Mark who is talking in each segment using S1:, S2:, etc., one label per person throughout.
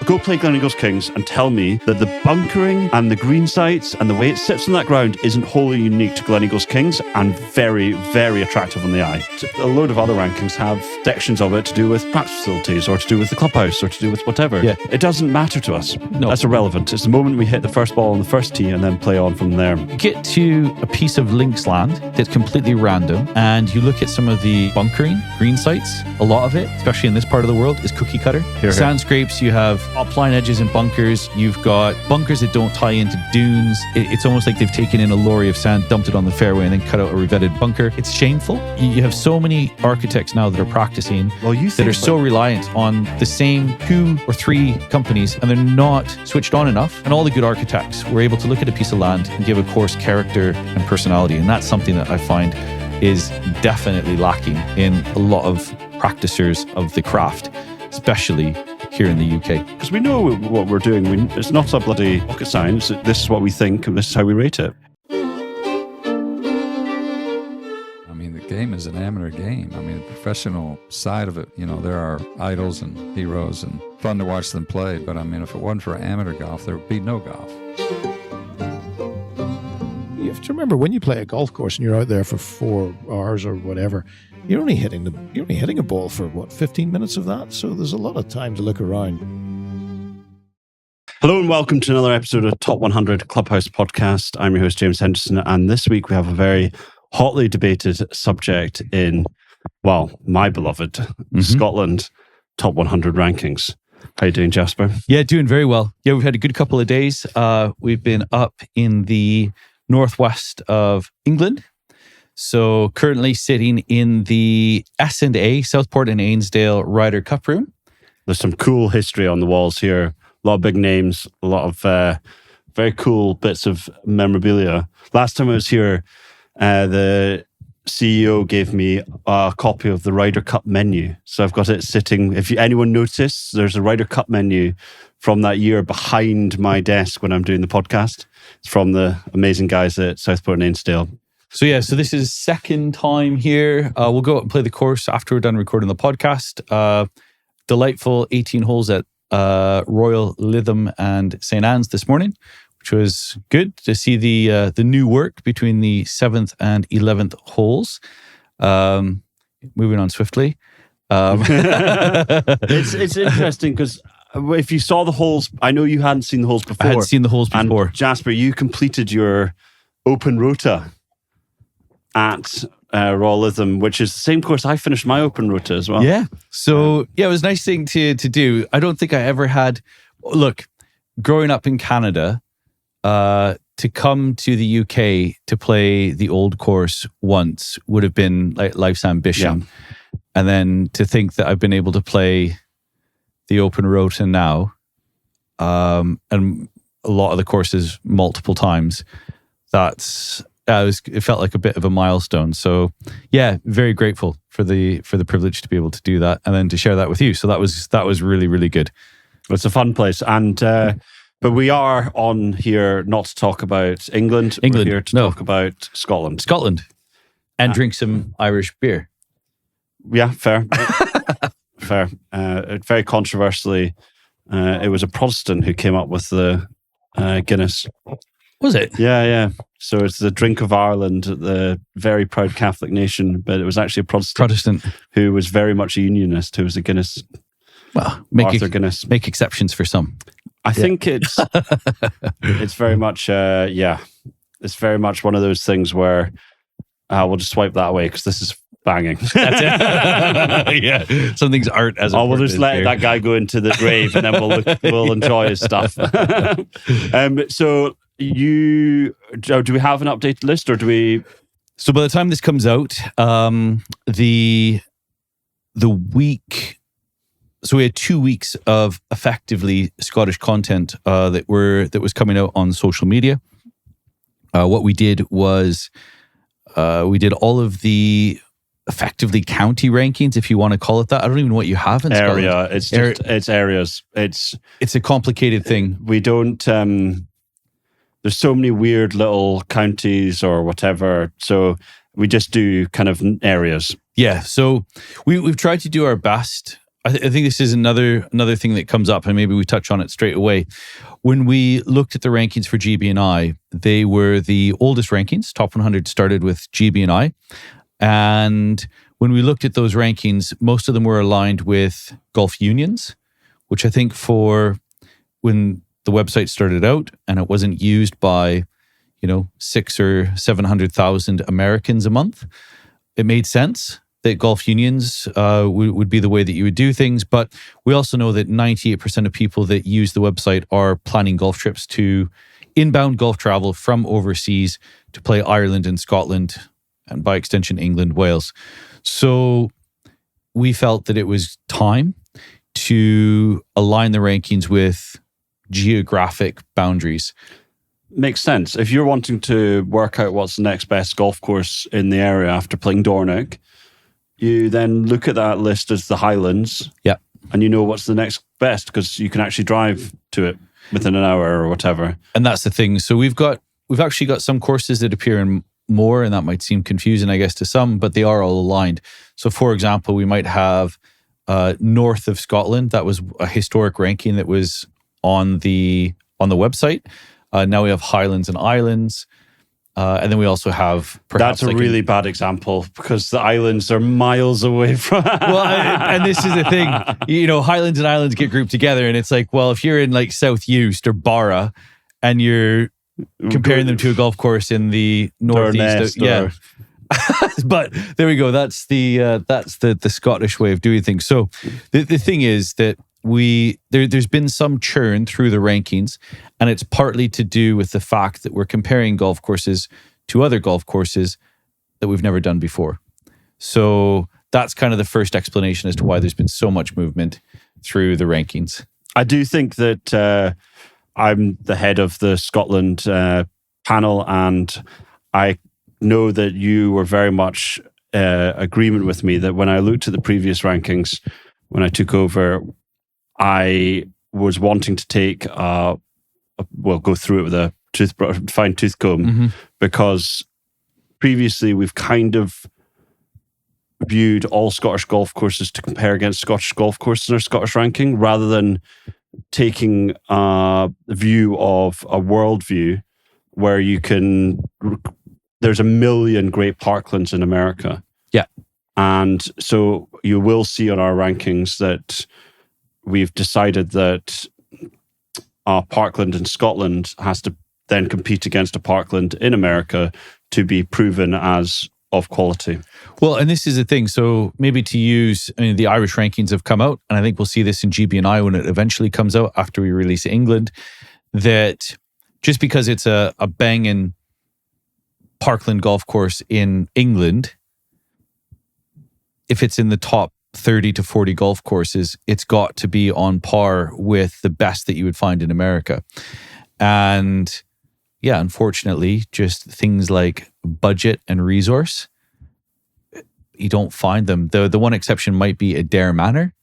S1: go play Gleneagles Kings and tell me that the bunkering and the green sites and the way it sits on that ground isn't wholly unique to Gleneagles Kings and very, very attractive on the eye. A load of other rankings have sections of it to do with practice facilities or to do with the clubhouse or to do with whatever. Yeah. It doesn't matter to us.
S2: No.
S1: That's irrelevant. It's the moment we hit the first ball on the first tee and then play on from there.
S2: Get to a piece of links land that's completely random and you look at some of the bunkering, green sites. A lot of it, especially in this part of the world, is cookie cutter. Sand scrapes, you have upline edges and bunkers. You've got bunkers that don't tie into dunes. It's almost like they've taken in a lorry of sand, dumped it on the fairway and then cut out a revetted bunker. It's shameful. You have so many architects now that are practicing that are so reliant on the same 2 or 3 companies and they're not switched on enough. And all the good architects were able to look at a piece of land and give a course character and personality. And that's something that I find is definitely lacking in a lot of practicers of the craft, especially here in the UK.
S1: Because we know what we're doing. It's not a bloody rocket science. This is what we think and this is how we rate it.
S3: I mean, the game is an amateur game. I mean, the professional side of it, there are idols and heroes and fun to watch them play. But I mean, if it wasn't for amateur golf, there would be no golf.
S4: You have to remember when you play a golf course and you're out there for 4 hours or whatever, you're only hitting a ball for 15 minutes of that. So there's a lot of time to look around.
S1: Hello and welcome to another episode of Top 100 Clubhouse Podcast. I'm your host, James Henderson, and this week we have a very hotly debated subject in, my beloved Scotland Top 100 rankings. How you doing, Jasper?
S2: Yeah, doing very well. Yeah, we've had a good couple of days. We've been up in the northwest of England. So currently sitting in the S&A, Southport and Ainsdale Ryder Cup room.
S1: There's some cool history on the walls here. A lot of big names, a lot of very cool bits of memorabilia. Last time I was here, the CEO gave me a copy of the Ryder Cup menu. So I've got it sitting. If anyone noticed, there's a Ryder Cup menu from that year behind my desk when I'm doing the podcast. It's from the amazing guys at Southport and Ainsdale.
S2: So this is second time here. We'll go out and play the course after we're done recording the podcast. Delightful 18 holes at Royal Lytham and St. Anne's this morning, which was good to see the new work between the 7th and 11th holes. Moving on swiftly.
S1: It's interesting because if you saw the holes, I know you hadn't seen the holes before.
S2: I hadn't seen the holes before.
S1: And Jasper, you completed your open rota at Royal Lytham, which is the same course I finished my open rota as well.
S2: Yeah. So, it was a nice thing to do. I don't think I ever had... Look, growing up in Canada, to come to the UK to play the old course once would have been like life's ambition. Yeah. And then to think that I've been able to play the open rota now, and a lot of the courses multiple times, it felt like a bit of a milestone. So yeah, very grateful for the privilege to be able to do that and then to share that with you. So that was really, really good.
S1: It's a fun place. And but we are on here not to talk about England. We're here to talk about Scotland.
S2: And drink some Irish beer.
S1: Yeah, fair. Fair. Very controversially, it was a Protestant who came up with the Guinness.
S2: Was it?
S1: Yeah. So it's the drink of Ireland, the very proud Catholic nation, but it was actually a Protestant who was very much a unionist, who was a Guinness.
S2: Well,
S1: Guinness.
S2: Make exceptions for some.
S1: I think it's very much, it's very much one of those things where we'll just swipe that away because this is banging.
S2: That's it. Yeah, some things aren't as.
S1: We'll just let that guy go into the grave, and then we'll enjoy his stuff. So do we have an updated list, or do we?
S2: So by the time this comes out, the week. So we had 2 weeks of effectively Scottish content that was coming out on social media. What we did was we did all of the effectively county rankings, if you want to call it that. I don't even know what you have in Scotland.
S1: Area. It's just it's areas.
S2: It's a complicated thing.
S1: We don't. There's so many weird little counties or whatever. So we just do kind of areas.
S2: Yeah. So we've tried to do our best. I think this is another thing that comes up, and maybe we touch on it straight away. When we looked at the rankings for GB&I, they were the oldest rankings. Top 100 started with GB&I. And when we looked at those rankings, most of them were aligned with golf unions, which I think for when the website started out and it wasn't used by, 600,000 or 700,000 Americans a month, it made sense that golf unions would be the way that you would do things. But we also know that 98% of people that use the website are planning golf trips to inbound golf travel from overseas to play Ireland and Scotland, and by extension, England, Wales. So we felt that it was time to align the rankings with geographic boundaries.
S1: Makes sense. If you're wanting to work out what's the next best golf course in the area after playing Dornoch, you then look at that list as the Highlands.
S2: Yeah.
S1: And you know what's the next best because you can actually drive to it within an hour or whatever.
S2: And that's the thing. So we've actually got some courses that appear in more, and that might seem confusing, I guess, to some, but they are all aligned. So for example, we might have north of Scotland. That was a historic ranking that was on the website. Now we have Highlands and Islands. And then we also have perhaps...
S1: That's a really bad example because the islands are miles away from...
S2: and this is the thing. Highlands and Islands get grouped together and it's like, well, if you're in like South Uist or Barra and you're comparing them to a golf course in the northeast... Yeah. But there we go. That's the Scottish way of doing things. So the thing is that there's been some churn through the rankings, and it's partly to do with the fact that we're comparing golf courses to other golf courses that we've never done before. So that's kind of the first explanation as to why there's been so much movement through the rankings.
S1: I do think that I'm the head of the Scotland panel, and I know that you were very much agreement with me that when I looked at the previous rankings, when I took over, I was wanting to take, go through it with a fine tooth comb, because previously we've kind of viewed all Scottish golf courses to compare against Scottish golf courses in our Scottish ranking, rather than taking a view of a world view where there's a million great parklands in America.
S2: Yeah.
S1: And so you will see on our rankings that we've decided that our parkland in Scotland has to then compete against a parkland in America to be proven as of quality.
S2: Well, and this is the thing. So maybe to use, the Irish rankings have come out, and I think we'll see this in GB&I when it eventually comes out after we release England, that just because it's a banging parkland golf course in England, if it's in the top 30 to 40 golf courses, it's got to be on par with the best that you would find in America. And yeah, unfortunately, just things like budget and resource, you don't find them. The one exception might be Adair Manor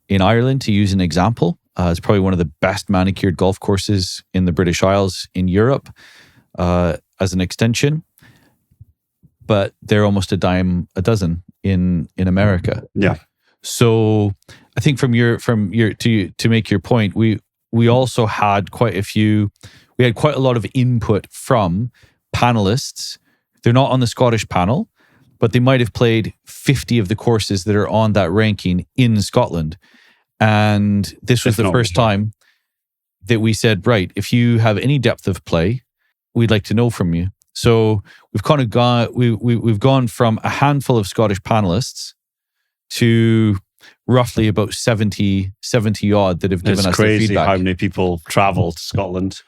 S2: in Ireland, to use an example. It's probably one of the best manicured golf courses in the British Isles in Europe as an extension. But they're almost a dime a dozen in America.
S1: Yeah.
S2: So I think to make your point, we also had quite a lot of input from panelists. They're not on the Scottish panel, but they might have played 50 of the courses that are on that ranking in Scotland. And this was the first time that we said, right, if you have any depth of play, we'd like to know from you. So we've kind of gone from a handful of Scottish panelists to roughly about 70 odd that have given us their feedback.
S1: It's crazy how many people travel to Scotland.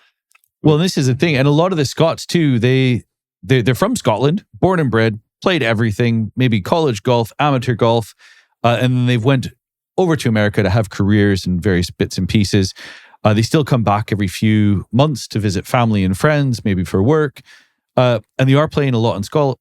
S2: Well, this is the thing. And a lot of the Scots too, they're from Scotland, born and bred, played everything, maybe college golf, amateur golf, and then they've went over to America to have careers in various bits and pieces. They still come back every few months to visit family and friends, maybe for work. And they are playing a lot in Scotland.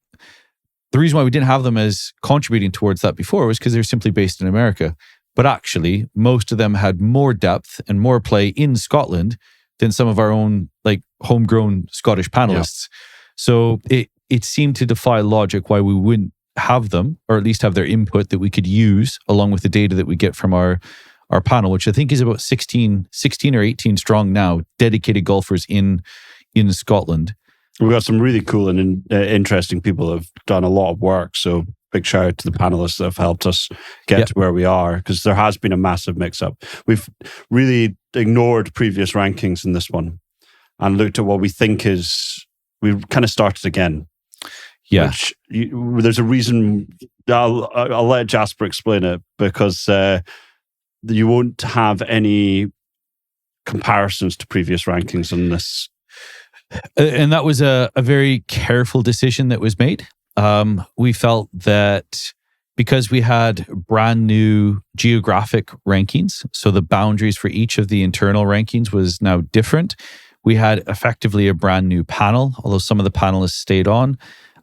S2: The reason why we didn't have them as contributing towards that before was because they're simply based in America. But actually, most of them had more depth and more play in Scotland than some of our own like homegrown Scottish panelists. Yeah. So it seemed to defy logic why we wouldn't have them, or at least have their input that we could use along with the data that we get from our panel, which I think is about 16 or 18 strong now, dedicated golfers in Scotland.
S1: We've got some really cool and interesting people that have done a lot of work. So big shout out to the panelists that have helped us get to where we are, because there has been a massive mix-up. We've really ignored previous rankings in this one and looked at what we think is... We've kind of started again.
S2: Yeah.
S1: There's a reason... I'll let Jasper explain it, because you won't have any comparisons to previous rankings on this.
S2: And that was a very careful decision that was made. We felt that because we had brand new geographic rankings, so the boundaries for each of the internal rankings was now different. We had effectively a brand new panel, although some of the panelists stayed on,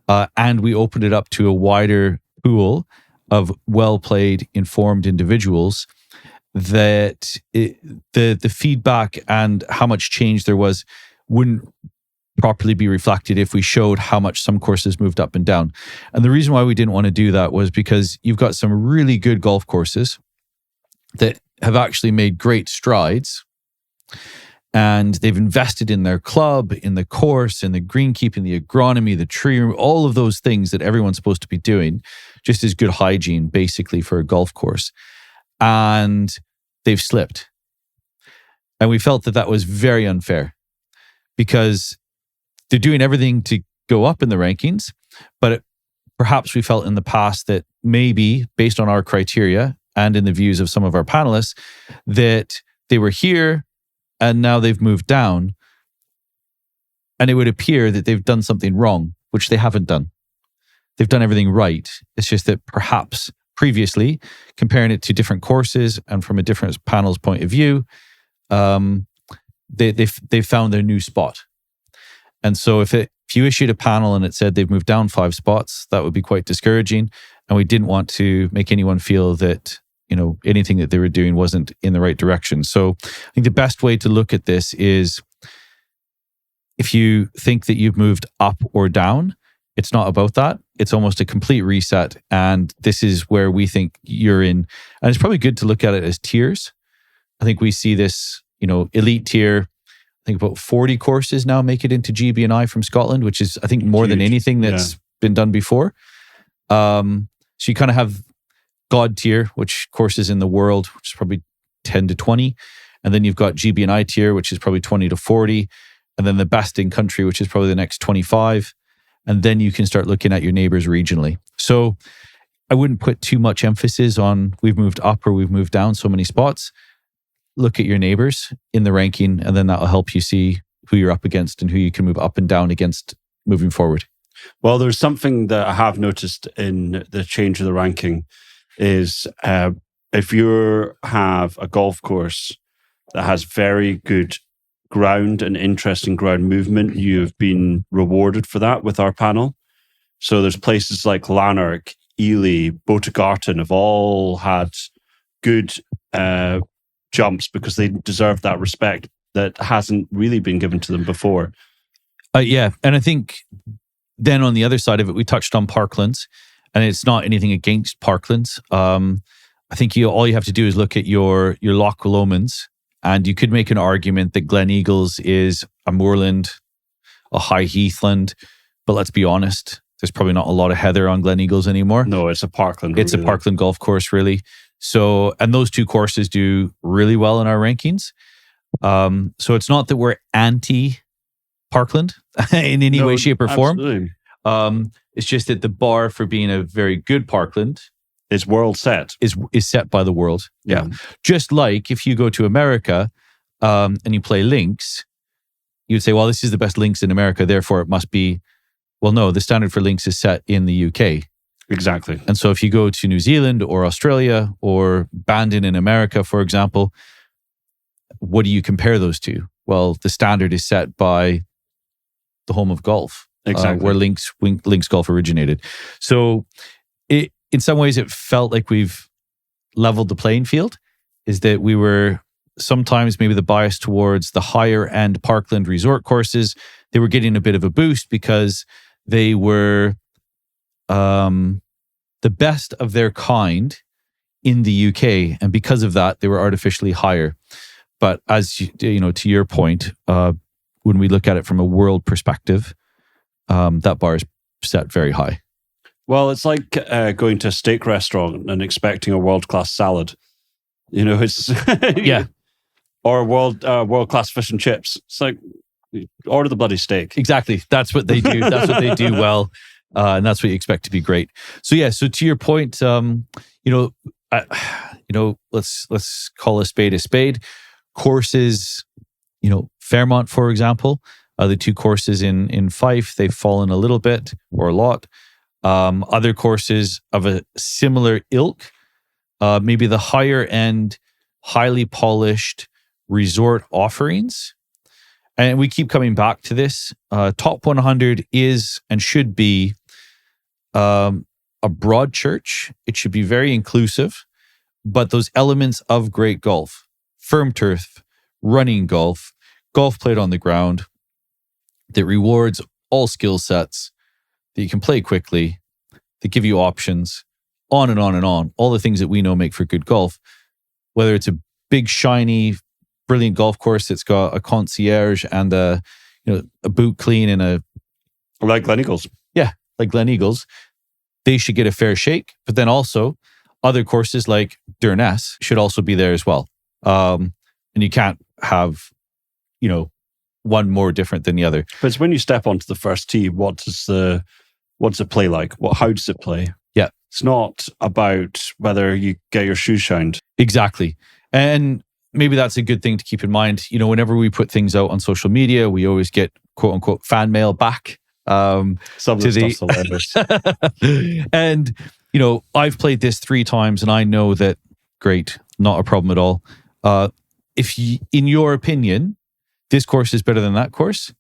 S2: and we opened it up to a wider pool of well-played, informed individuals, that the feedback and how much change there was wouldn't properly be reflected if we showed how much some courses moved up and down. And the reason why we didn't want to do that was because you've got some really good golf courses that have actually made great strides, and they've invested in their club, in the course, in the greenkeeping, the agronomy, the tree, all of those things that everyone's supposed to be doing, just as good hygiene basically for a golf course. And they've slipped. And we felt that that was very unfair, because they're doing everything to go up in the rankings, but perhaps we felt in the past that maybe, based on our criteria and in the views of some of our panelists, that they were here and now they've moved down, and it would appear that they've done something wrong, which they haven't done. They've done everything right. It's just that perhaps previously, comparing it to different courses and from a different panel's point of view, they found their new spot. And so if you issued a panel and it said they've moved down 5 spots, that would be quite discouraging. And we didn't want to make anyone feel that, anything that they were doing wasn't in the right direction. So I think the best way to look at this is, if you think that you've moved up or down, it's not about that. It's almost a complete reset. And this is where we think you're in. And it's probably good to look at it as tiers. I think we see this, elite tier. I think about 40 courses now make it into GB&I from Scotland, which is, I think, more than anything that's been done before. So you kind of have God tier, which courses in the world, which is probably 10 to 20. And then you've got GB&I tier, which is probably 20 to 40. And then the best in country, which is probably the next 25. And then you can start looking at your neighbors regionally. So I wouldn't put too much emphasis on we've moved up or we've moved down so many spots. Look at your neighbors in the ranking, and then that'll help you see who you're up against and who you can move up and down against moving forward.
S1: Well, there's something that I have noticed in the change of the ranking is if you have a golf course that has very good ground and interesting ground movement, you've been rewarded for that with our panel. So there's places like Lanark, Ely, Botegarten have all had good jumps because they deserve that respect that hasn't really been given to them before.
S2: Yeah, and I think then on the other side of it, we touched on Parklands, and it's not anything against Parklands. I think all you have to do is look at your Loch Lomans, and you could make an argument that Glen Eagles is a moorland, a high heathland, but let's be honest, there's probably not a lot of heather on Glen Eagles anymore.
S1: No, it's a parkland.
S2: It's really a parkland golf course, really. So, and those two courses do really well in our rankings. So it's not that we're anti-parkland in any way, shape, or form. It's just that the bar for being a very good parkland
S1: is world set.
S2: Is set by the world. Yeah. Just like if you go to America and you play links, you'd say, well, this is the best links in America, therefore it must be. Well, no, the standard for links is set in the UK.
S1: Exactly.
S2: And so if you go to New Zealand or Australia or Bandon in America, for example, what do you compare those to? Well, the standard is set by the home of golf, where links golf originated. So in some ways, it felt like we've leveled the playing field, is that we were sometimes maybe the bias towards the higher end parkland resort courses. They were getting a bit of a boost because they were the best of their kind in the UK. And because of that, they were artificially higher. But as you know, to your point, when we look at it from a world perspective, that bar is set very high.
S1: Well, it's like going to a steak restaurant and expecting a world-class salad. You know, it's
S2: Yeah.
S1: Or world-class fish and chips. It's like, order the bloody steak.
S2: Exactly. That's what they do. That's what they do well. And that's what you expect to be great. So yeah, so to your point, let's call a spade. Courses, Fairmont, for example, the two courses in Fife, they've fallen a little bit or a lot. Other courses of a similar ilk, maybe the higher end, highly polished resort offerings. And we keep coming back to this. Top 100 is and should be a broad church. It should be very inclusive, but those elements of great golf, firm turf, running golf played on the ground, that rewards all skill sets, that you can play quickly, that give you options, on and on and on. All the things that we know make for good golf, whether it's a big, shiny, brilliant golf course that's got a concierge and a boot clean and a...
S1: Like Gleneagles.
S2: Yeah, like Gleneagles. They should get a fair shake. But then also, other courses like Durness should also be there as well. And you can't have, one more different than the other.
S1: But it's when you step onto the first tee, what's it play like? How does it play?
S2: Yeah.
S1: It's not about whether you get your shoes shined.
S2: Exactly. And maybe that's a good thing to keep in mind. Whenever we put things out on social media, we always get quote unquote fan mail back.
S1: Some of the stuff's hilarious.
S2: And, I've played this 3 times and I know that, great, not a problem at all. If in your opinion, this course is better than that course,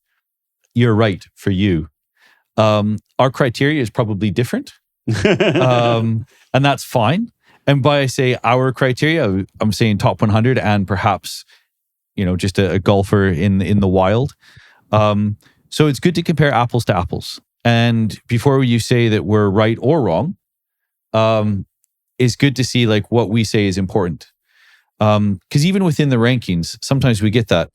S2: you're right for you. Our criteria is probably different. And that's fine. And by I say our criteria, I'm saying top 100 and perhaps, just a golfer in the wild. So it's good to compare apples to apples. And before you say that we're right or wrong, it's good to see like what we say is important. Because even within the rankings, sometimes we get that.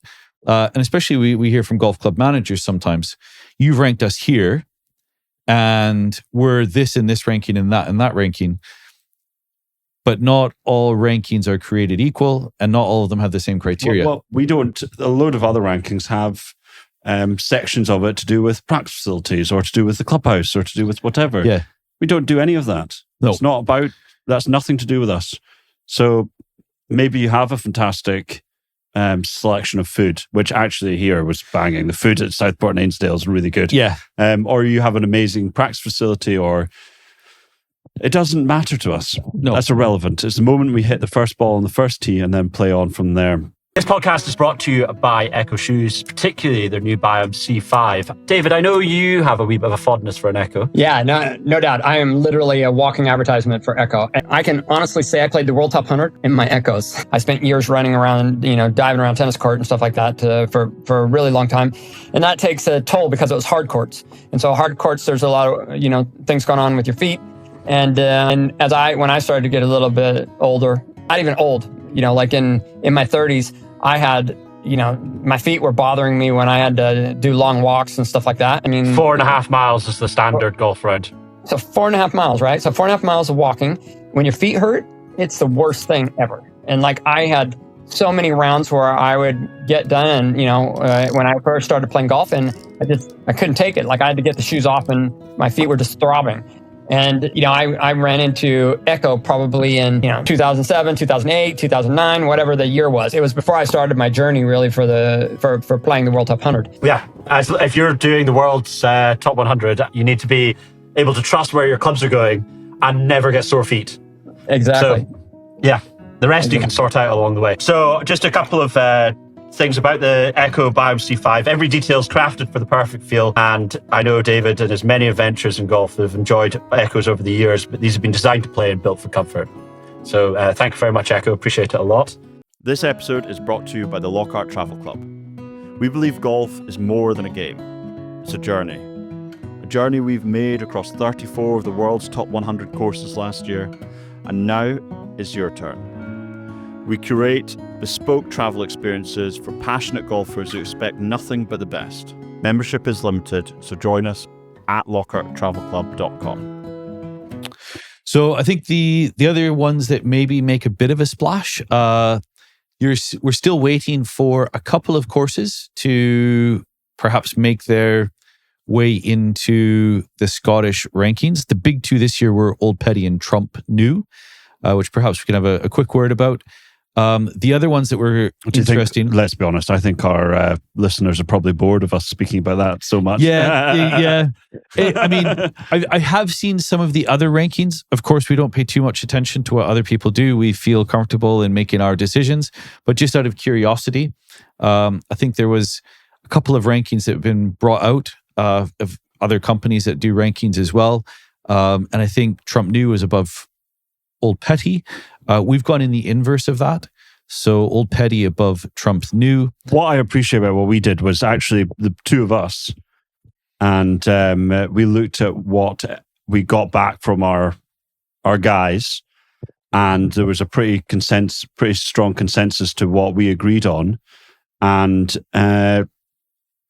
S2: And especially we hear from golf club managers sometimes, you've ranked us here and we're this in this ranking and that ranking. But not all rankings are created equal and not all of them have the same criteria.
S1: Well, we don't. A load of other rankings have sections of it to do with practice facilities or to do with the clubhouse or to do with whatever.
S2: Yeah.
S1: We don't do any of that.
S2: No.
S1: It's not about, that's nothing to do with us. So maybe you have a fantastic selection of food, which actually here was banging. The food at Southport and Ainsdale is really good.
S2: Yeah.
S1: Or you have an amazing practice facility, or it doesn't matter to us.
S2: No.
S1: That's irrelevant. It's the moment we hit the first ball on the first tee and then play on from there.
S5: This podcast is brought to you by Echo Shoes, particularly their new Biome C5. David, I know you have a wee bit of a fondness for an Echo.
S6: Yeah, no doubt. I am literally a walking advertisement for Echo. And I can honestly say I played the World Top 100 in my Echoes. I spent years running around, diving around tennis court and stuff like that for a really long time. And that takes a toll because it was hard courts. And so hard courts, there's a lot of, things going on with your feet. And when I started to get a little bit older, not even old, like in my 30s, I had, my feet were bothering me when I had to do long walks and stuff like that. I mean,
S5: 4.5 miles is the standard golf round.
S6: So 4.5 miles, right? So 4.5 miles of walking. When your feet hurt, it's the worst thing ever. And like I had so many rounds where I would get done, and when I first started playing golf, and I couldn't take it. Like I had to get the shoes off, and my feet were just throbbing. And, I ran into Echo probably in, 2007, 2008, 2009, whatever the year was. It was before I started my journey really for playing the World Top 100.
S5: Yeah. If you're doing the world's top 100, you need to be able to trust where your clubs are going and never get sore feet.
S6: Exactly.
S5: So, yeah. The rest you can sort out along the way. So just a couple of things about the Echo Biome C5. Every detail is crafted for the perfect feel, and I know David and his many adventures in golf have enjoyed Echoes over the years, but these have been designed to play and built for comfort. So thank you very much, Echo. Appreciate it a lot.
S7: This episode is brought to you by the Lockhart Travel Club. We believe golf is more than a game. It's a journey journey we've made across 34 of the world's top 100 courses last year, and now is your turn. We curate bespoke travel experiences for passionate golfers who expect nothing but the best. Membership is limited, so join us at lockharttravelclub.com.
S2: So I think the other ones that maybe make a bit of a splash, we're still waiting for a couple of courses to perhaps make their way into the Scottish rankings. The big two this year were Old Petty and Trump New, which perhaps we can have a quick word about. The other ones that were interesting.
S1: Let's be honest, I think our listeners are probably bored of us speaking about that so much.
S2: Yeah. I mean, I have seen some of the other rankings. Of course, we don't pay too much attention to what other people do. We feel comfortable in making our decisions. But just out of curiosity, I think there was a couple of rankings that have been brought out of other companies that do rankings as well. And I think Trump New is above Old Petty. We've gone in the inverse of that. So Old Petty above Trump New.
S1: What I appreciate about what we did was actually the two of us, and we looked at what we got back from our guys, and there was a pretty strong consensus to what we agreed on, and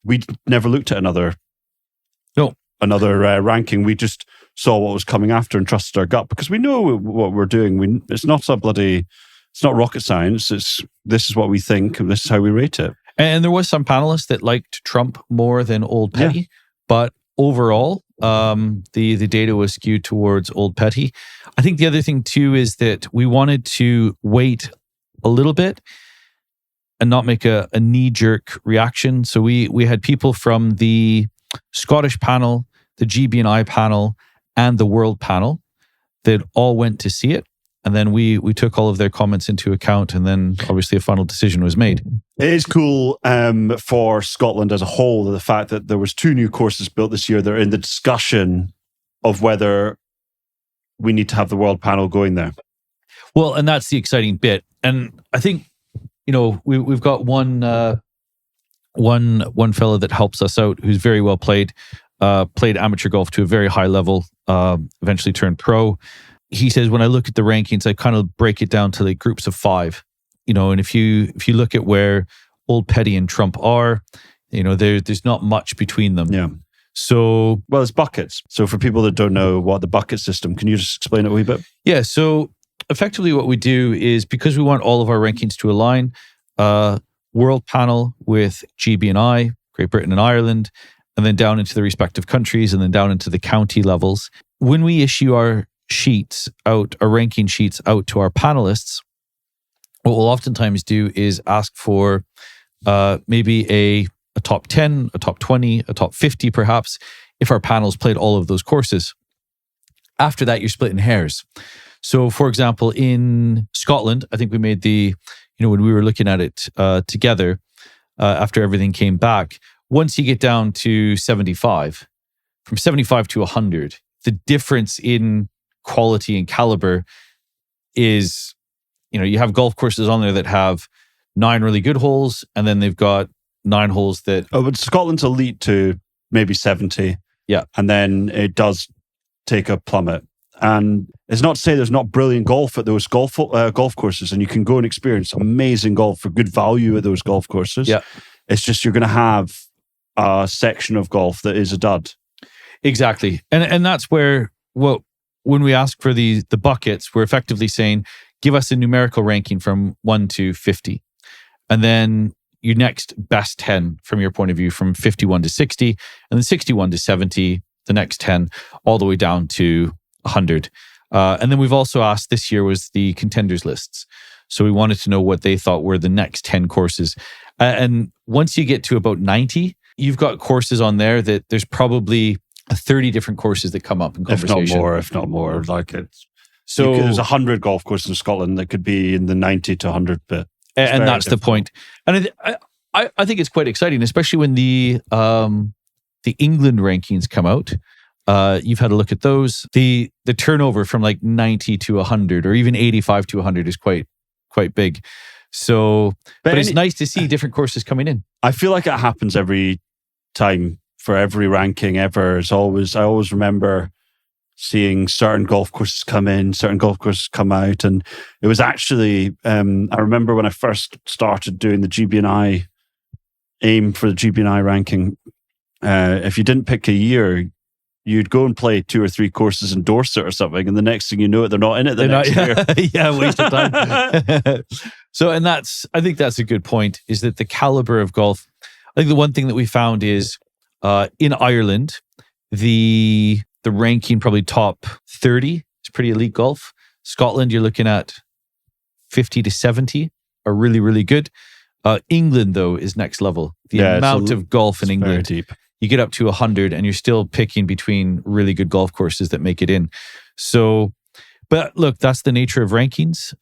S1: we never looked at another ranking. We just saw what was coming after and trusted our gut because we know what we're doing. It's not rocket science. This is what we think and this is how we rate it.
S2: And there was some panelists that liked Trump more than Old Petty, but overall, the data was skewed towards Old Petty. I think the other thing too is that we wanted to wait a little bit and not make a knee-jerk reaction. So we had people from the Scottish panel, the GB&I panel, and the World panel that all went to see it. And then we took all of their comments into account, and then obviously a final decision was made.
S1: It is cool for Scotland as a whole, the fact that there was 2 new courses built this year. They're in the discussion of whether we need to have the World panel going there.
S2: Well, and that's the exciting bit. And I think, we've got one fellow that helps us out who's very well played amateur golf to a very high level, eventually turned pro. He says, when I look at the rankings, I kind of break it down to like groups of 5, and if you look at where Old Petty and Trump are, there's not much between them.
S1: Yeah.
S2: So,
S1: well, it's buckets. So for people that don't know what the bucket system, can you just explain it a wee bit?
S2: Yeah. So effectively what we do is, because we want all of our rankings to align, World panel with GB&I, Great Britain and Ireland, and then down into the respective countries, and then down into the county levels. When we issue our ranking sheets out to our panelists, what we'll oftentimes do is ask for maybe a top 10, a top 20, a top 50 perhaps, if our panels played all of those courses. After that, you're splitting hairs. So for example, in Scotland, I think we made when we were looking at it together, after everything came back, once you get down to 75, from 75 to 100, the difference in quality and caliber is, you have golf courses on there that have 9 really good holes, and then they've got 9 holes that...
S1: Oh, but Scotland's elite to maybe 70.
S2: Yeah.
S1: And then it does take a plummet. And it's not to say there's not brilliant golf at those golf courses, and you can go and experience amazing golf for good value at those golf courses.
S2: Yeah.
S1: It's just you're going to have a section of golf that is a dud.
S2: Exactly. And that's where, when we ask for the buckets, we're effectively saying, give us a numerical ranking from 1 to 50. And then your next best 10 from your point of view, from 51 to 60, and then 61 to 70, the next 10, all the way down to 100. And then we've also asked, this year was the contenders lists. So we wanted to know what they thought were the next 10 courses. And once you get to about 90, you've got courses on there that there's probably 30 different courses that come up in conversation.
S1: If not more. Like it's... So there's 100 golf courses in Scotland that could be in the 90 to 100 bit.
S2: And that's the point. And I think it's quite exciting, especially when the England rankings come out. You've had a look at those. The turnover from like 90 to 100 or even 85 to 100 is quite big. So, but it's nice to see different courses coming in.
S1: I feel like it happens every time for every ranking ever. I always remember seeing certain golf courses come in, certain golf courses come out. And it was actually, I remember when I first started doing the GB&I, aim for the GB&I ranking, if you didn't pick a year, you'd go and play 2 or 3 courses in Dorset or something, and the next thing you know, they're not in it the next year.
S2: Yeah, waste of time. So, and I think that's a good point, is that the caliber of golf, I think the one thing that we found is in Ireland, the ranking probably top 30 is pretty elite golf. Scotland, you're looking at 50 to 70 are really, really good. England, though, is next level. The amount of golf in England,
S1: deep.
S2: You get up to 100 and you're still picking between really good golf courses that make it in. So, but look, that's the nature of rankings.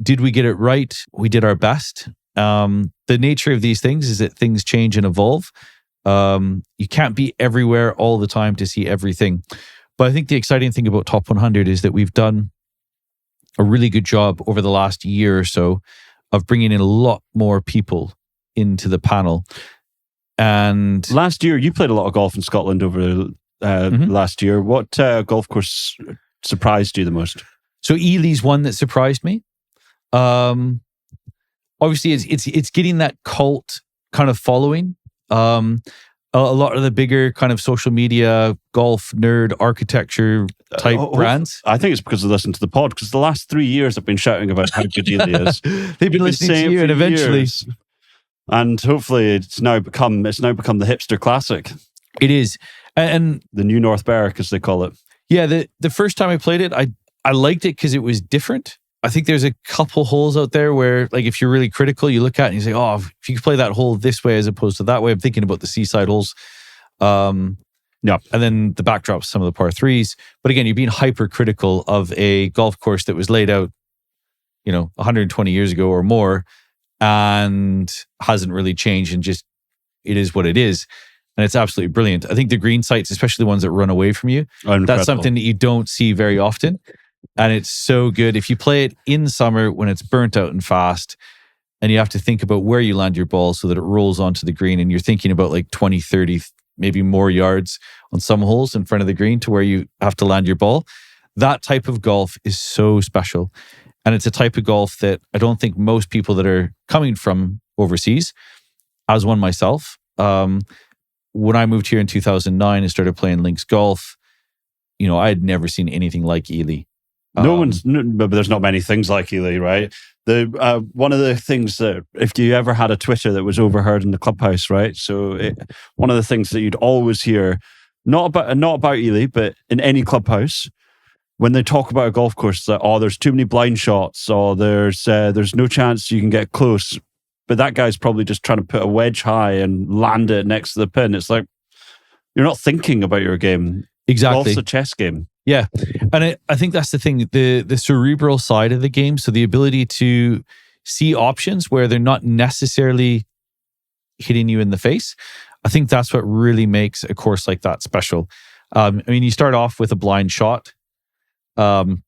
S2: Did we get it right? We did our best. The nature of these things is that things change and evolve. You can't be everywhere all the time to see everything. But I think the exciting thing about Top 100 is that we've done a really good job over the last year or so of bringing in a lot more people into the panel. And
S1: last year, you played a lot of golf in Scotland over last year. What golf course surprised you the most?
S2: So Ely's one that surprised me. Obviously, it's getting that cult kind of following. A lot of the bigger kind of social media, golf, nerd, architecture type brands.
S1: I think it's because they listen to the pod, because the last 3 years I've been shouting about how good Ely is.
S2: They've been listening to you, and eventually...
S1: Years. And hopefully it's now become the hipster classic.
S2: It is. And
S1: the new North Berwick, as they call it.
S2: Yeah, the first time I played it, I liked it because it was different. I think there's a couple holes out there where, like, if you're really critical, you look at it and you say, oh, if you could play that hole this way as opposed to that way. I'm thinking about the seaside holes. Yeah. And then the backdrops, some of the par 3s. But again, you're being hypercritical of a golf course that was laid out, 120 years ago or more, and hasn't really changed, and just, it is what it is. And it's absolutely brilliant. I think the green sites, especially the ones that run away from you, that's something that you don't see very often. And it's so good. If you play it in summer when it's burnt out and fast, and you have to think about where you land your ball so that it rolls onto the green, and you're thinking about like 20, 30, maybe more yards on some holes in front of the green to where you have to land your ball. That type of golf is so special. And it's a type of golf that I don't think most people that are coming from overseas, as one myself, when I moved here in 2009 and started playing links golf, I had never seen anything like Ely.
S1: But there's not many things like Ely, right? One of the things that, if you ever had a Twitter that was overheard in the Clubhouse, right? So one of the things that you'd always hear, not about Ely, but in any Clubhouse, when they talk about a golf course, that, there's too many blind shots, or there's no chance you can get close. But that guy's probably just trying to put a wedge high and land it next to the pin. It's like, you're not thinking about your game.
S2: Exactly.
S1: Golf's a chess game.
S2: Yeah. And I think that's the thing, the cerebral side of the game. So the ability to see options where they're not necessarily hitting you in the face. I think that's what really makes a course like that special. You start off with a blind shot, and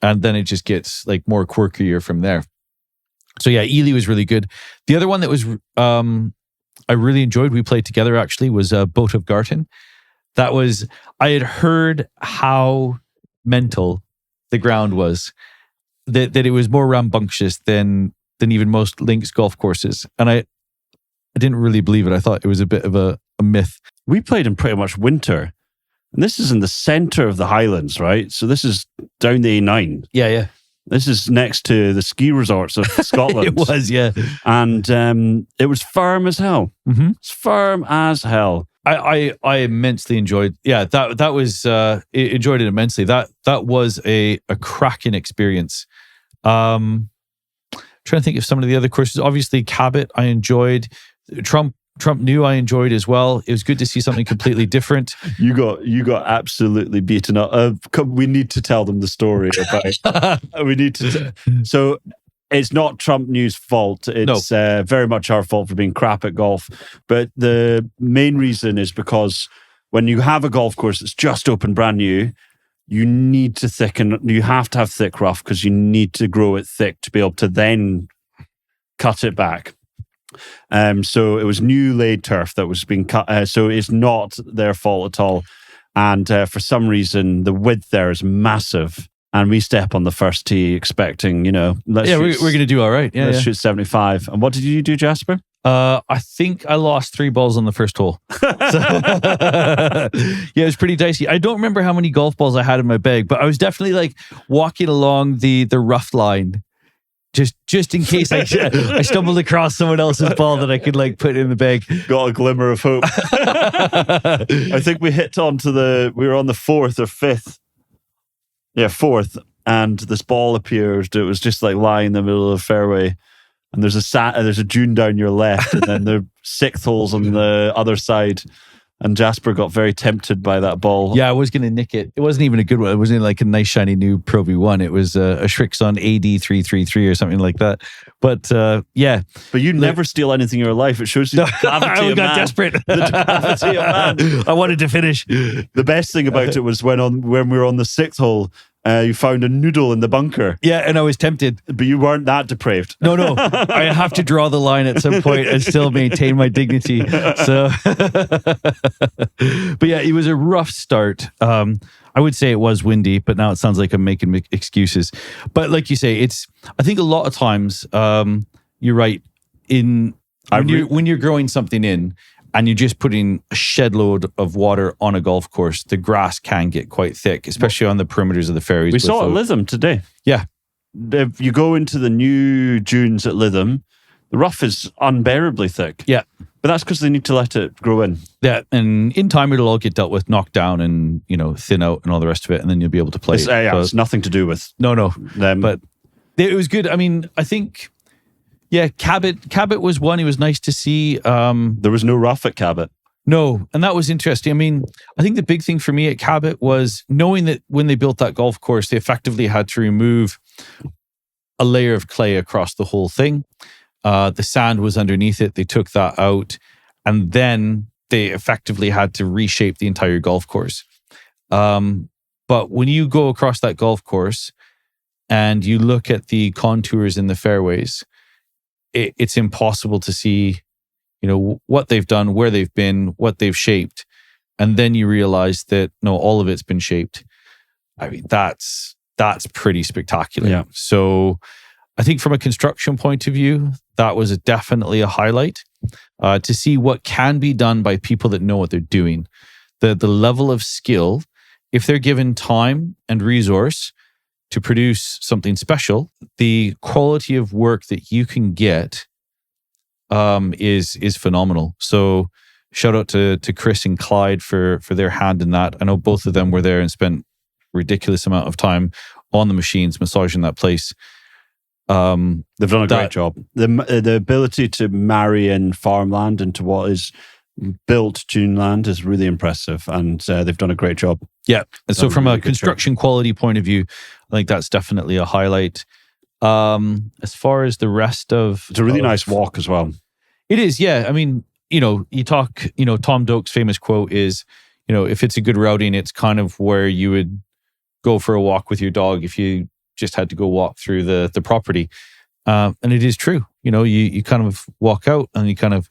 S2: then it just gets like more quirkier from there. So yeah, Ely was really good. The other one that was I really enjoyed, we played together actually, was Boat of Garten. That was, I had heard how mental the ground was, that it was more rambunctious than even most links golf courses. And I didn't really believe it. I thought it was a bit of a myth.
S1: We played in pretty much winter. And this is in the center of the Highlands, right? So this is down the A9.
S2: Yeah.
S1: This is next to the ski resorts of Scotland.
S2: It was, yeah.
S1: And it was firm as hell.
S2: Mm-hmm.
S1: It's firm as hell.
S2: I immensely enjoyed. Yeah, that was enjoyed it immensely. That was a cracking experience. Trying to think of some of the other courses. Obviously, Cabot I enjoyed. Trump New I enjoyed as well. It was good to see something completely different.
S1: You got absolutely beaten up. We need to tell them the story about. We need to. So it's not Trump New's fault. It's very much our fault for being crap at golf. But the main reason is because when you have a golf course that's just open brand new, you need to thicken. You have to have thick rough because you need to grow it thick to be able to then cut it back. So it was new laid turf that was being cut. So it's not their fault at all. And for some reason, the width there is massive. And we step on the first tee expecting, we're
S2: going to do all right.
S1: Let's shoot 75. And what did you do, Jasper?
S2: I think I lost 3 balls on the first hole. Yeah, it was pretty dicey. I don't remember how many golf balls I had in my bag, but I was definitely like walking along the rough line, just in case I stumbled across someone else's ball that I could like put in the bag.
S1: Got a glimmer of hope. I think we hit onto we were on the 4th or 5th. Yeah, 4th, and this ball appeared. It was just like lying in the middle of the fairway, and there's a dune down your left, and then the 6th hole's on the other side. And Jasper got very tempted by that ball.
S2: Yeah, I was going to nick it. It wasn't even a good one. It wasn't like a nice shiny new Pro V1. It was a Shrixon AD333 or something like that. But yeah.
S1: But you never steal anything in your life. It shows you the gravity of man.
S2: I got desperate.
S1: The gravity of man.
S2: I wanted to finish.
S1: The best thing about it was when we were on the 6th hole, you found a noodle in the bunker.
S2: Yeah, and I was tempted.
S1: But you weren't that depraved.
S2: No. I have to draw the line at some point and still maintain my dignity. So, but yeah, it was a rough start. I would say it was windy, but now it sounds like I'm making excuses. But like you say, I think a lot of times, you're right. When you're growing something in, and you're just putting a shed load of water on a golf course, the grass can get quite thick, especially on the perimeters of the fairways.
S1: We saw it at Lytham today.
S2: Yeah.
S1: If you go into the new dunes at Lytham, the rough is unbearably thick.
S2: Yeah.
S1: But that's because they need to let it grow in.
S2: Yeah, and in time it'll all get dealt with, knocked down and, thin out and all the rest of it, and then you'll be able to play.
S1: It's nothing to do with
S2: them. But it was good. I mean, I think... Yeah, Cabot was one. He was nice to see.
S1: There was no rough at Cabot.
S2: No, and that was interesting. I mean, I think the big thing for me at Cabot was knowing that when they built that golf course, they effectively had to remove a layer of clay across the whole thing. The sand was underneath it. They took that out, and then they effectively had to reshape the entire golf course. But when you go across that golf course and you look at the contours in the fairways, it's impossible to see, what they've done, where they've been, what they've shaped. And then you realize that, no, all of it's been shaped. I mean, that's pretty spectacular.
S1: Yeah.
S2: So I think from a construction point of view, that was definitely a highlight to see what can be done by people that know what they're doing. The level of skill, if they're given time and resource to produce something special, the quality of work that you can get is phenomenal. So shout out to Chris and Clyde for their hand in that. I know both of them were there and spent ridiculous amount of time on the machines, massaging that place.
S1: They've done a great job. The ability to marry in farmland into what is built dune land is really impressive, and they've done a great job.
S2: Yeah. And so from a construction quality point of view, I think that's definitely a highlight. As far as the rest of...
S1: It's a really nice walk as well.
S2: It is, yeah. I mean, you talk, Tom Doak's famous quote is, if it's a good routing, it's kind of where you would go for a walk with your dog if you just had to go walk through the property. And it is true. You kind of walk out and you kind of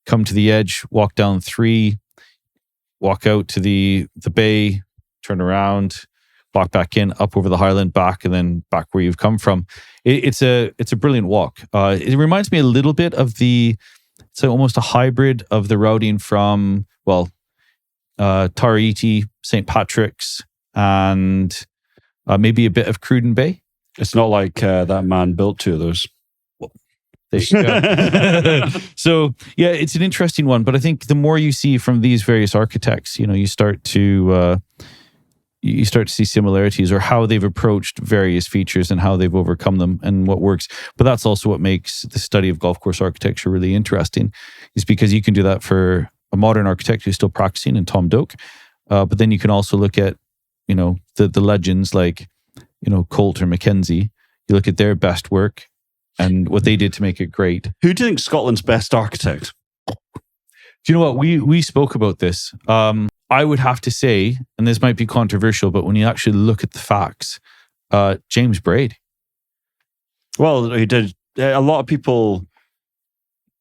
S2: come to the edge, walk down 3, walk out to the bay, turn around, walk back in, up over the highland, back, and then back where you've come from. It's a brilliant walk. It reminds me a little bit of it's almost a hybrid of the routing from, Taraiti, St. Patrick's, and maybe a bit of Cruden Bay.
S1: It's not like that man built 2 of those.
S2: There you go. So yeah, it's an interesting one. But I think the more you see from these various architects, you start to see similarities or how they've approached various features and how they've overcome them and what works. But that's also what makes the study of golf course architecture really interesting, is because you can do that for a modern architect who's still practicing, in Tom Doak. But then you can also look at, the legends like, Colt or Mackenzie. You look at their best work and what they did to make it great.
S1: Who do you think is Scotland's best architect?
S2: Do you know what? We spoke about this. I would have to say, and this might be controversial, but when you actually look at the facts, James Braid.
S1: Well, he did. A lot of people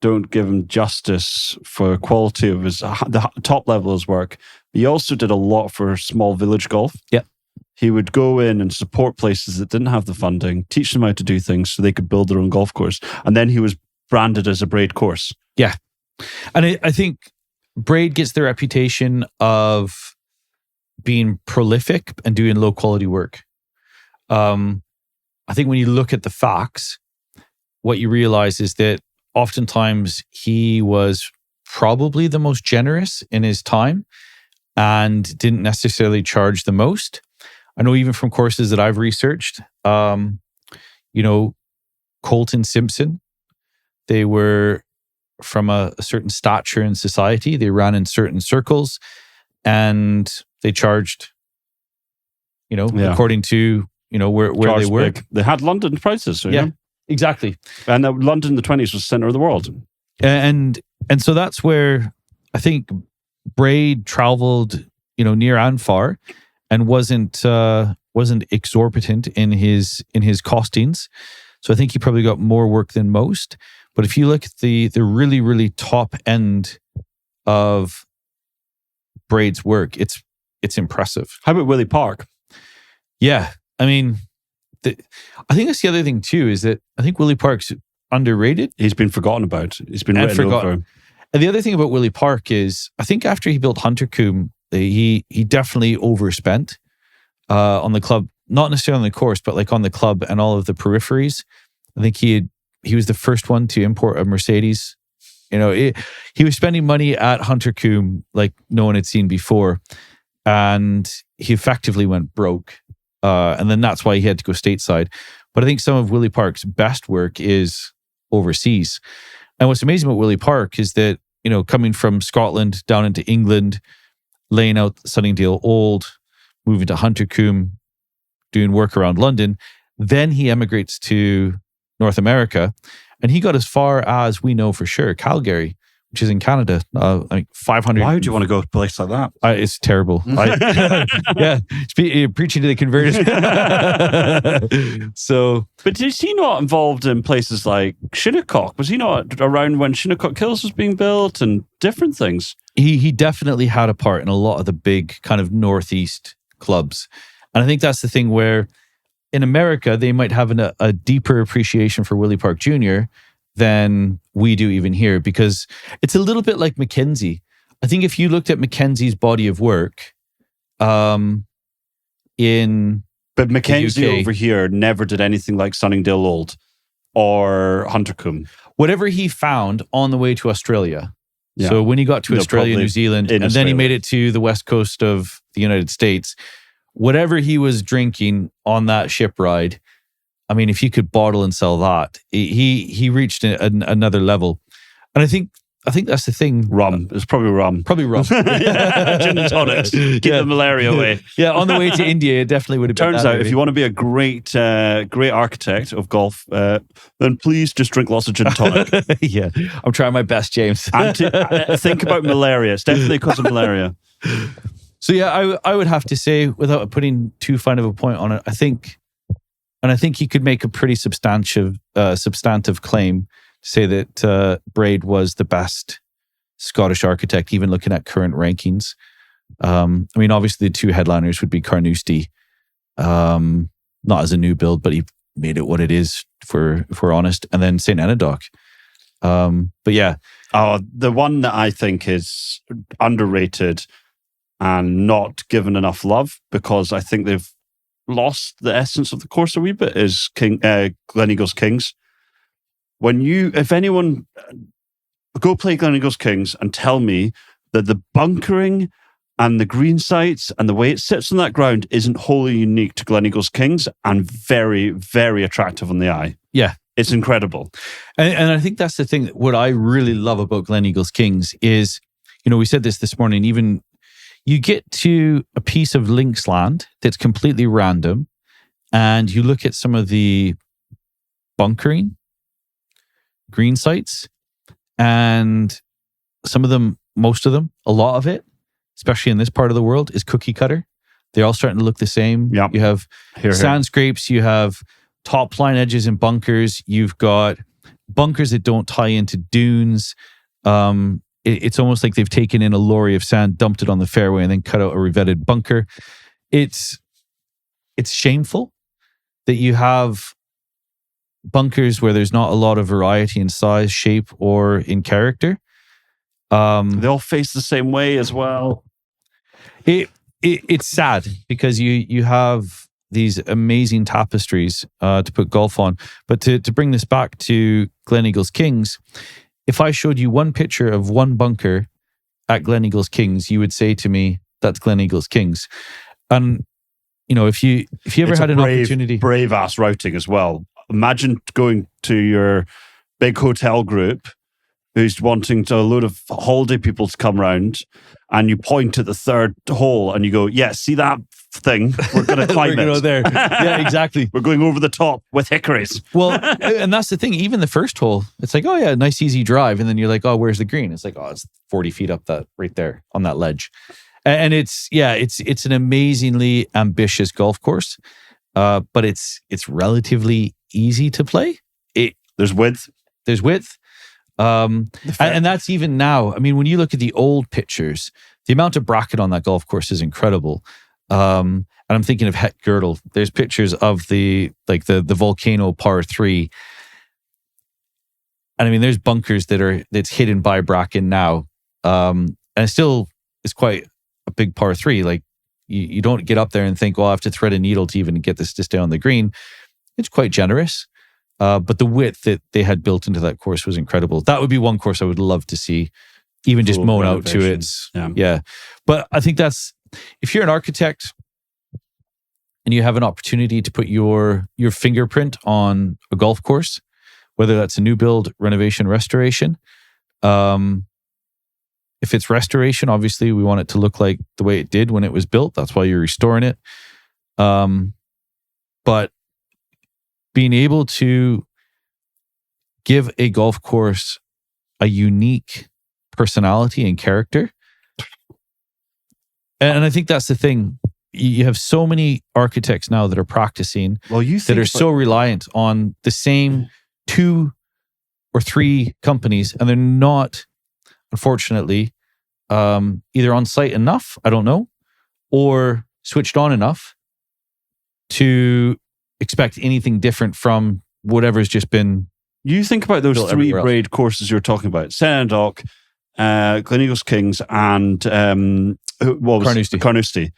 S1: don't give him justice for quality of the top level of his work. He also did a lot for small village golf.
S2: Yeah.
S1: He would go in and support places that didn't have the funding, teach them how to do things so they could build their own golf course. And then he was branded as a Braid course.
S2: Yeah. And I think Braid gets the reputation of being prolific and doing low quality work. I think when you look at the facts, what you realize is that oftentimes he was probably the most generous in his time and didn't necessarily charge the most. I know even from courses that I've researched, Colton Simpson, they were from a certain stature in society. They ran in certain circles and they charged, according to, where they were.
S1: Big. They had London prices. So,
S2: exactly.
S1: And London in the 20s was the center of the world.
S2: And so that's where I think Braid traveled, near and far and wasn't exorbitant in his costings. So I think he probably got more work than most. But if you look at the really, really top end of Braid's work, it's impressive.
S1: How about Willie Park?
S2: Yeah. I mean, I think that's the other thing too, is that I think Willie Park's underrated.
S1: He's been forgotten about. He's been written over.
S2: And the other thing about Willie Park is, I think after he built Hunter Combe, he definitely overspent on the club, not necessarily on the course, but like on the club and all of the peripheries. I think he was the first one to import a Mercedes. He was spending money at Hunter Combe like no one had seen before, and he effectively went broke. And then that's why he had to go stateside. But I think some of Willie Park's best work is overseas. And what's amazing about Willie Park is that, coming from Scotland down into England, laying out Sunningdale Old, moving to Hunter Combe, doing work around London, then he emigrates to North America. And he got as far as, we know for sure, Calgary, which is in Canada. 500.
S1: Why would you want to go to a place like that?
S2: It's terrible. Preaching to the converted.
S1: But is he not involved in places like Shinnecock? Was he not around when Shinnecock Kills was being built and different things?
S2: He definitely had a part in a lot of the big kind of Northeast clubs. And I think that's the thing where in America, they might have a deeper appreciation for Willie Park Jr. than we do even here, because it's a little bit like Mackenzie. I think if you looked at Mackenzie's body of work But Mackenzie over here never did anything like Sunningdale Old or Hunter Combe. Whatever he found on the way to Australia. Yeah. So when he got to Australia, New Zealand, and then he made it to the west coast of the United States, whatever he was drinking on that ship ride, I mean, if you could bottle and sell that, he reached another level. And I think that's the thing.
S1: Rum. It's probably rum.
S2: Probably rum.
S1: Gin and tonics. Keep the malaria away.
S2: Yeah, on the way to India, it definitely would have been.
S1: Turns out, if you want to be a great architect of golf, then please just drink lots of gin and tonic.
S2: Yeah, I'm trying my best, James.
S1: Think about malaria. It's definitely because of malaria.
S2: So yeah, I would have to say, without putting too fine of a point on it, I think he could make a pretty substantive claim to say that Braid was the best Scottish architect, even looking at current rankings. I mean, obviously the two headliners would be Carnoustie, not as a new build, but he made it what it is, if we're honest, and then St. Enodoc. But yeah.
S1: The one that I think is underrated and not given enough love, because I think they've lost the essence of the course a wee bit, is Gleneagles Kings. If anyone go play Gleneagles Kings and tell me that the bunkering and the green sites and the way it sits on that ground isn't wholly unique to Gleneagles Kings and very, very attractive on the eye.
S2: Yeah.
S1: It's incredible.
S2: And I think that's the thing. What I really love about Gleneagles Kings is, we said this morning, even you get to a piece of links land that's completely random, and you look at some of the bunkering green sites, and some of them, most of them, a lot of it, especially in this part of the world, is cookie cutter. They're all starting to look the same.
S1: Yep.
S2: You have sand scrapes, you have top line edges and bunkers, you've got bunkers that don't tie into dunes. It's almost like they've taken in a lorry of sand, dumped it on the fairway, and then cut out a revetted bunker. It's shameful that you have bunkers where there's not a lot of variety in size, shape, or in character.
S1: They all face the same way as well.
S2: It's sad because you have these amazing tapestries to put golf on. But to bring this back to Gleneagles Kings, if I showed you one picture of one bunker at Gleneagles Kings, you would say to me, that's Gleneagles Kings. And, you know, if you ever had an opportunity...
S1: brave ass routing as well. Imagine going to your big hotel group who's wanting a load of holiday people to come round, and you point at the third hole and you go, yeah, see that thing? We're going to climb
S2: We're gonna
S1: it.
S2: go there. Yeah, exactly.
S1: We're going over the top with hickories.
S2: Well, and that's the thing. Even the first hole, it's like, oh yeah, nice easy drive. And then you're like, oh, where's the green? It's like, oh, it's 40 feet up that right there on that ledge. And it's an amazingly ambitious golf course. But it's relatively easy to play.
S1: There's width.
S2: And that's even now. I mean, when you look at the old pictures, the amount of bracket on that golf course is incredible. And I'm thinking of Het Girdle. There's pictures of the volcano par 3. And I mean, there's bunkers that's hidden by bracken now. And it still is quite a big par 3. Like you don't get up there and think, well, I have to thread a needle to even get this to stay on the green. It's quite generous. But the width that they had built into that course was incredible. That would be one course I would love to see, even just mown out to it. Yeah. But I think that's, if you're an architect and you have an opportunity to put your fingerprint on a golf course, whether that's a new build, renovation, restoration. If it's restoration, obviously we want it to look like the way it did when it was built. That's why you're restoring it. But being able to give a golf course a unique personality and character. And I think that's the thing. You have so many architects now that are practicing that are so reliant on the same 2 or 3 companies, and they're not, unfortunately, either on site enough, I don't know, or switched on enough to expect anything different from whatever's just been.
S1: You think about those 3 braid courses you're talking about: Sendoc, Gleneagles Kings, and Carnoustie.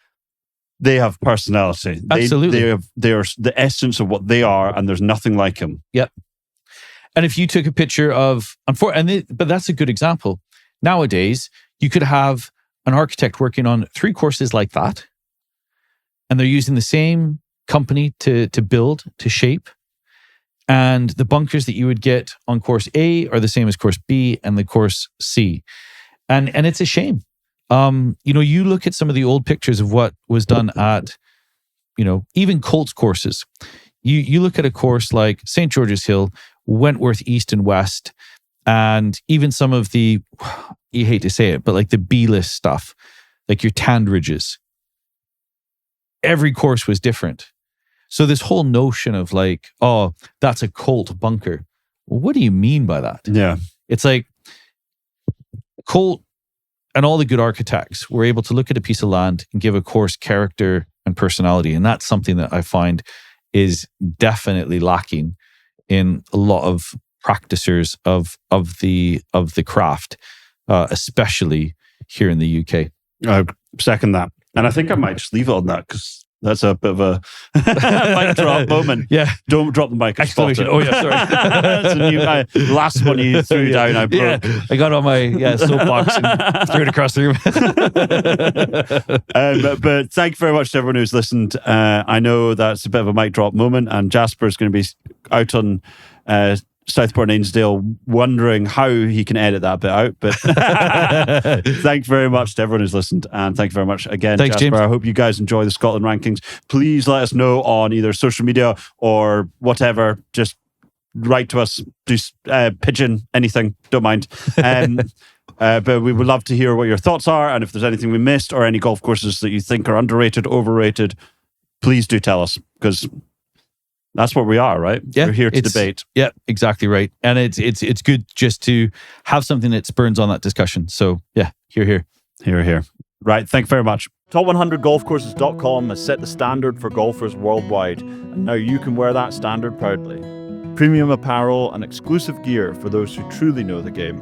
S1: They have personality.
S2: Absolutely.
S1: They are the essence of what they are, and there's nothing like them.
S2: Yep. And if you took a picture of, but that's a good example. Nowadays, you could have an architect working on 3 courses like that, and they're using the same company to build, to shape, and the bunkers that you would get on course A are the same as course B and the course C. And it's a shame. You look at some of the old pictures of what was done at, even Colts courses. You look at a course like St. George's Hill, Wentworth East and West, and even some of the, you hate to say it, but like the B-list stuff, like your Tandridges. Every course was different. So this whole notion of like, oh, that's a Colt bunker. Well, what do you mean by that?
S1: Yeah.
S2: It's like Colt and all the good architects were able to look at a piece of land and give a course character and personality. And that's something that I find is definitely lacking in a lot of practicers of the craft, especially here in the UK.
S1: I second that. And I think I might just leave it on that, because that's a bit of a mic drop moment.
S2: Yeah.
S1: Don't drop the mic.
S2: Exclamation. Oh, yeah, sorry.
S1: That's a new last one you threw down. I broke.
S2: Yeah, I got on my soapbox and threw it across the
S1: room. But thank you very much to everyone who's listened. I know that's a bit of a mic drop moment, and Jasper is going to be out on Southport and Ainsdale wondering how he can edit that bit out. But thank you very much to everyone who's listened, and thank you very much again.
S2: Thanks,
S1: Jasper.
S2: James.
S1: I hope you guys enjoy the Scotland rankings. Please let us know on either social media or whatever. Just write to us, do pigeon, anything, don't mind. But we would love to hear what your thoughts are, and if there's anything we missed or any golf courses that you think are underrated, overrated, please do tell us, because That's what we are, right?
S2: Yeah,
S1: We're here to debate.
S2: Yeah, exactly right. And it's good just to have something that spurns on that discussion. So yeah, here.
S1: Right. Thank you very much.
S7: Top100golfcourses.com has set the standard for golfers worldwide, and now you can wear that standard proudly. Premium apparel and exclusive gear for those who truly know the game.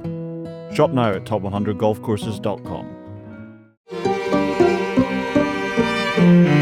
S7: Shop now at top100golfcourses.com.